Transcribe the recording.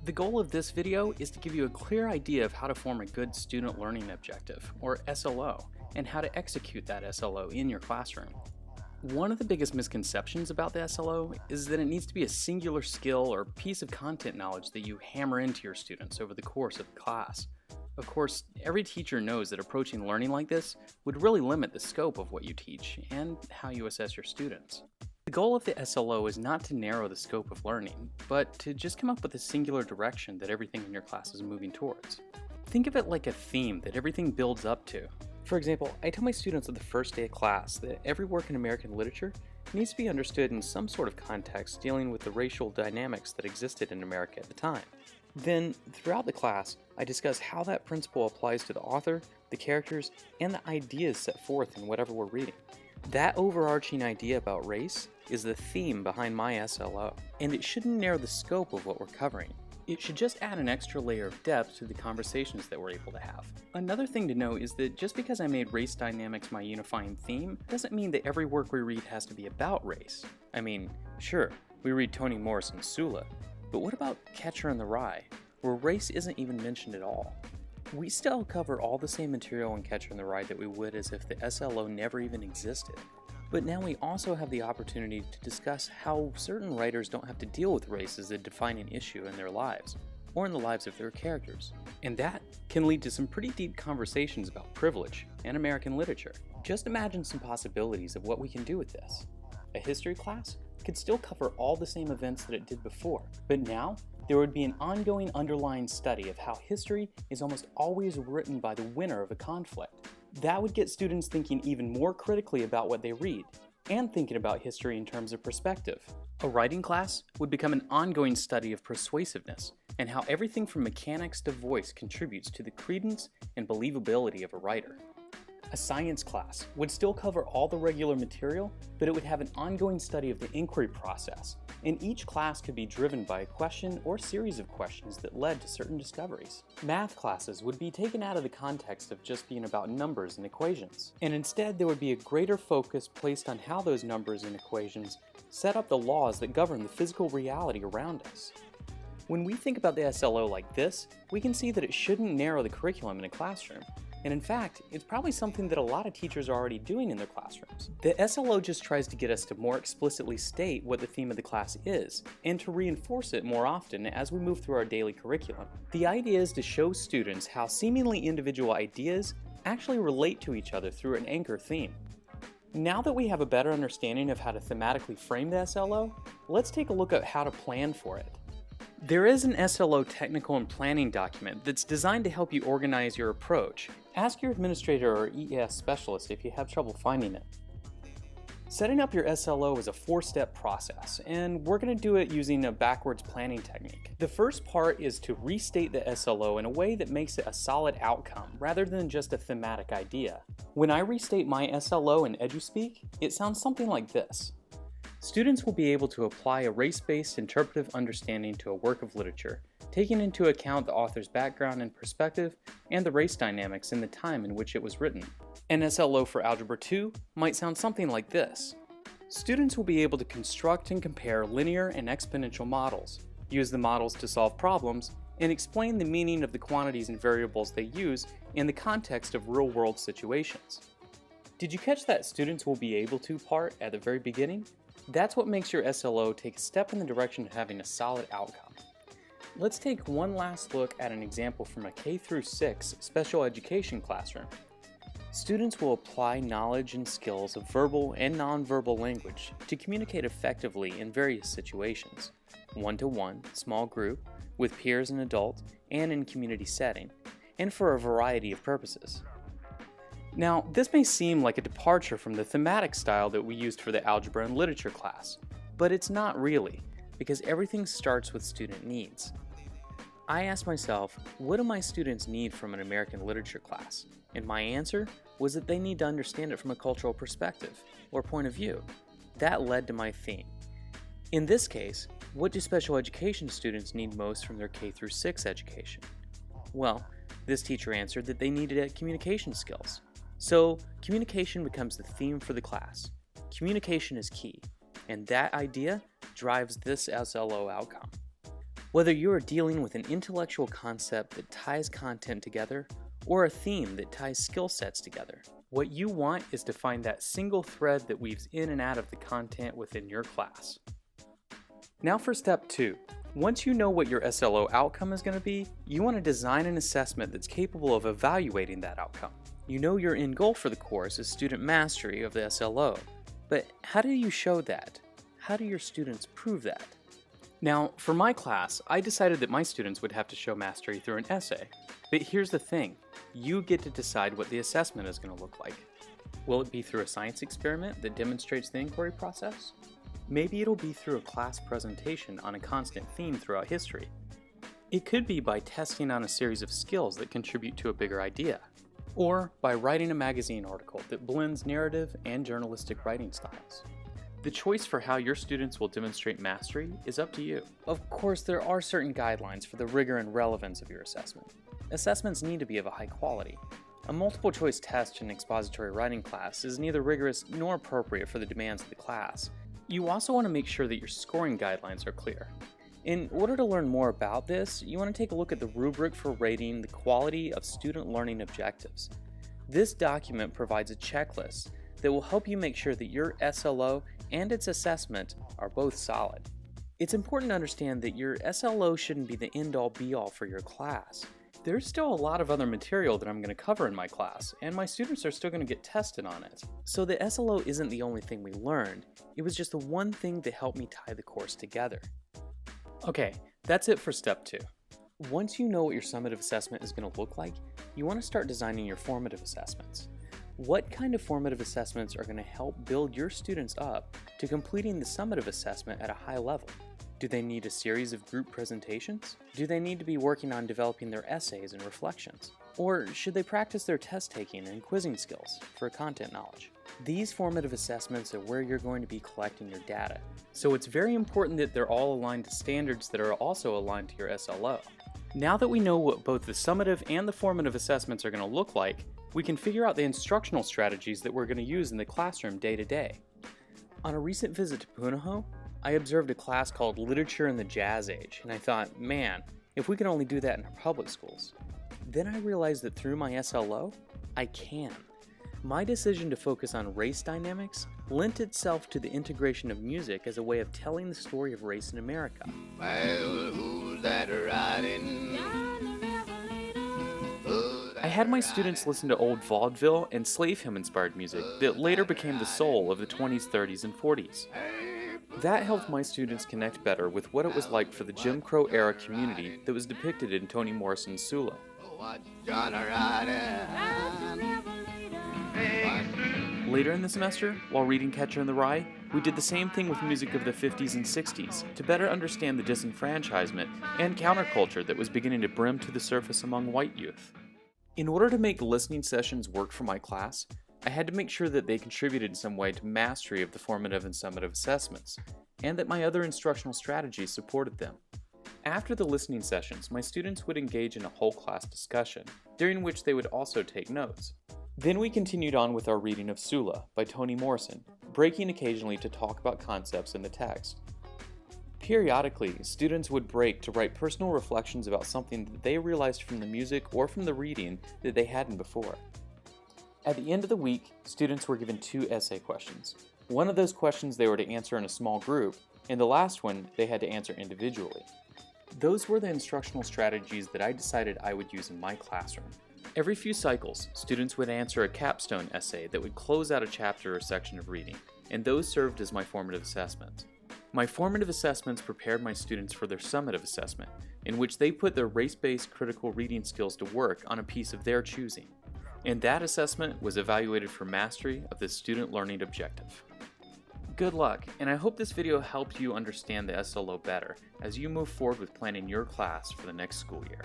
The goal of this video is to give you a clear idea of how to form a good student learning objective, or SLO, and how to execute that SLO in your classroom. One of the biggest misconceptions about the SLO is that it needs to be a singular skill or piece of content knowledge that you hammer into your students over the course of the class. Of course, every teacher knows that approaching learning like this would really limit the scope of what you teach and how you assess your students. The goal of the SLO is not to narrow the scope of learning, but to just come up with a singular direction that everything in your class is moving towards. Think of it like a theme that everything builds up to. For example, I tell my students on the first day of class that every work in American literature needs to be understood in some sort of context dealing with the racial dynamics that existed in America at the time. Then, throughout the class, I discuss how that principle applies to the author, the characters, and the ideas set forth in whatever we're reading. That overarching idea about race is the theme behind my SLO, and it shouldn't narrow the scope of what we're covering. It should just add an extra layer of depth to the conversations that we're able to have. Another thing to know is that just because I made race dynamics my unifying theme doesn't mean that every work we read has to be about race. I mean, sure, we read Toni Morrison's Sula, but what about Catcher in the Rye, where race isn't even mentioned at all? We still cover all the same material in Catcher in the Rye that we would as if the SLO never even existed. But now we also have the opportunity to discuss how certain writers don't have to deal with race as a defining issue in their lives, or in the lives of their characters. And that can lead to some pretty deep conversations about privilege and American literature. Just imagine some possibilities of what we can do with this. A history class could still cover all the same events that it did before, but now there would be an ongoing underlying study of how history is almost always written by the winner of a conflict. That would get students thinking even more critically about what they read, and thinking about history in terms of perspective. A writing class would become an ongoing study of persuasiveness, and how everything from mechanics to voice contributes to the credence and believability of a writer. A science class would still cover all the regular material, but it would have an ongoing study of the inquiry process, and each class could be driven by a question or series of questions that led to certain discoveries. Math classes would be taken out of the context of just being about numbers and equations, and instead there would be a greater focus placed on how those numbers and equations set up the laws that govern the physical reality around us. When we think about the SLO like this, we can see that it shouldn't narrow the curriculum in a classroom. And in fact, it's probably something that a lot of teachers are already doing in their classrooms. The SLO just tries to get us to more explicitly state what the theme of the class is, and to reinforce it more often as we move through our daily curriculum. The idea is to show students how seemingly individual ideas actually relate to each other through an anchor theme. Now that we have a better understanding of how to thematically frame the SLO, let's take a look at how to plan for it. There is an SLO technical and planning document that's designed to help you organize your approach. Ask your administrator or ES specialist if you have trouble finding it. Setting up your SLO is a 4-step process, and we're going to do it using a backwards planning technique. The first part is to restate the SLO in a way that makes it a solid outcome, rather than just a thematic idea. When I restate my SLO in EduSpeak, it sounds something like this. Students will be able to apply a race-based interpretive understanding to a work of literature, taking into account the author's background and perspective, and the race dynamics in the time in which it was written. An SLO for Algebra 2 might sound something like this. Students will be able to construct and compare linear and exponential models, use the models to solve problems, and explain the meaning of the quantities and variables they use in the context of real-world situations. Did you catch that students will be able to part at the very beginning? That's what makes your SLO take a step in the direction of having a solid outcome. Let's take one last look at an example from a K-6 special education classroom. Students will apply knowledge and skills of verbal and nonverbal language to communicate effectively in various situations, one-to-one, small group, with peers and adults, and in community setting, and for a variety of purposes. Now, this may seem like a departure from the thematic style that we used for the algebra and literature class, but it's not really, because everything starts with student needs. I asked myself, what do my students need from an American literature class? And my answer was that they need to understand it from a cultural perspective, or point of view. That led to my theme. In this case, what do special education students need most from their K-6 education? Well, this teacher answered that they needed communication skills. So, communication becomes the theme for the class. Communication is key, and that idea drives this SLO outcome. Whether you are dealing with an intellectual concept that ties content together, or a theme that ties skill sets together, what you want is to find that single thread that weaves in and out of the content within your class. Now for step 2. Once you know what your SLO outcome is going to be, you want to design an assessment that's capable of evaluating that outcome. You know your end goal for the course is student mastery of the SLO, but how do you show that? How do your students prove that? Now, for my class, I decided that my students would have to show mastery through an essay. But here's the thing, you get to decide what the assessment is going to look like. Will it be through a science experiment that demonstrates the inquiry process? Maybe it'll be through a class presentation on a constant theme throughout history. It could be by testing on a series of skills that contribute to a bigger idea, or by writing a magazine article that blends narrative and journalistic writing styles. The choice for how your students will demonstrate mastery is up to you. Of course, there are certain guidelines for the rigor and relevance of your assessment. Assessments need to be of a high quality. A multiple choice test in an expository writing class is neither rigorous nor appropriate for the demands of the class. You also want to make sure that your scoring guidelines are clear. In order to learn more about this, you want to take a look at the rubric for rating the quality of student learning objectives. This document provides a checklist that will help you make sure that your SLO and its assessment are both solid. It's important to understand that your SLO shouldn't be the end-all be-all for your class. There's still a lot of other material that I'm going to cover in my class, and my students are still going to get tested on it. So the SLO isn't the only thing we learned, it was just the one thing that helped me tie the course together. Okay, that's it for step 2. Once you know what your summative assessment is going to look like, you want to start designing your formative assessments. What kind of formative assessments are going to help build your students up to completing the summative assessment at a high level? Do they need a series of group presentations? Do they need to be working on developing their essays and reflections? Or should they practice their test taking and quizzing skills for content knowledge? These formative assessments are where you're going to be collecting your data, so it's very important that they're all aligned to standards that are also aligned to your SLO. Now that we know what both the summative and the formative assessments are going to look like, we can figure out the instructional strategies that we're going to use in the classroom day to day. On a recent visit to Punahou, I observed a class called Literature in the Jazz Age, and I thought, man, if we could only do that in our public schools. Then I realized that through my SLO, I can. My decision to focus on race dynamics lent itself to the integration of music as a way of telling the story of race in America. Well, who's that riding? I had my students listen to old vaudeville and slave hymn-inspired music that later became the soul of the 20s, 30s, and 40s. That helped my students connect better with what it was like for the Jim Crow era community that was depicted in Toni Morrison's Sula. Later in the semester, while reading Catcher in the Rye, we did the same thing with music of the 50s and 60s to better understand the disenfranchisement and counterculture that was beginning to brim to the surface among white youth. In order to make listening sessions work for my class, I had to make sure that they contributed in some way to mastery of the formative and summative assessments, and that my other instructional strategies supported them. After the listening sessions, my students would engage in a whole class discussion, during which they would also take notes. Then we continued on with our reading of Sula by Toni Morrison, breaking occasionally to talk about concepts in the text. Periodically, students would break to write personal reflections about something that they realized from the music or from the reading that they hadn't before. At the end of the week, students were given 2 essay questions. One of those questions they were to answer in a small group, and the last one they had to answer individually. Those were the instructional strategies that I decided I would use in my classroom. Every few cycles, students would answer a capstone essay that would close out a chapter or section of reading, and those served as my formative assessments. My formative assessments prepared my students for their summative assessment, in which they put their race-based critical reading skills to work on a piece of their choosing. And that assessment was evaluated for mastery of the student learning objective. Good luck, and I hope this video helped you understand the SLO better as you move forward with planning your class for the next school year.